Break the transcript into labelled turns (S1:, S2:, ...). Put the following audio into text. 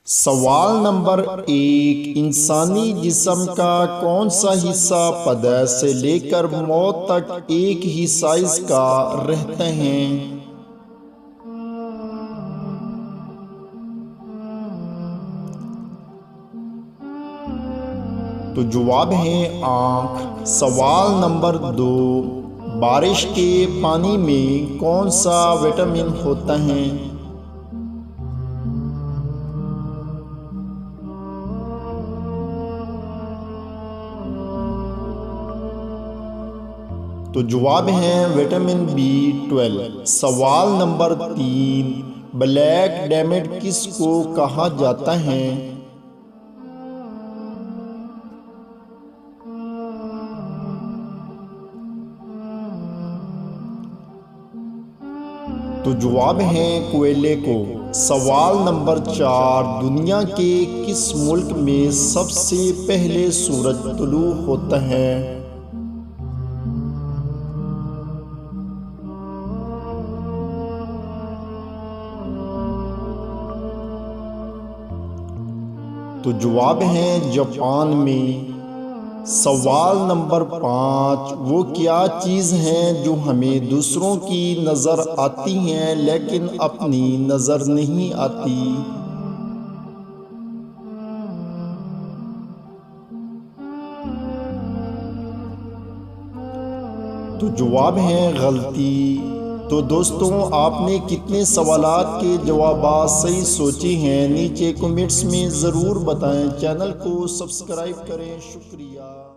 S1: सवाल नंबर 1, इंसानी जिस्म का कौन सा हिस्सा पैदा से लेकर मौत तक एक ही साइज का रहते हैं? तो जवाब है आँख। सवाल नंबर 2, बारिश के पानी में कौन सा विटामिन होता है? तो जवाब है विटामिन B12। सवाल नंबर 3, ब्लैक डायमंड किसको कहा जाता है? तो जवाब है कोयले को। सवाल नंबर 4, दुनिया के किस मुल्क में सबसे पहले सूरज तुलू होता है? तो जवाब है जापान में। सवाल नंबर 5, वो क्या चीज़ है जो हमें दूसरों की नज़र आती हैं लेकिन अपनी नज़र नहीं आती? तो जवाब है गलती। तो दोस्तों, आपने कितने सवालात के जवाब सही सोचे हैं नीचे कमेंट्स में ज़रूर बताएं। चैनल को सब्सक्राइब करें। शुक्रिया।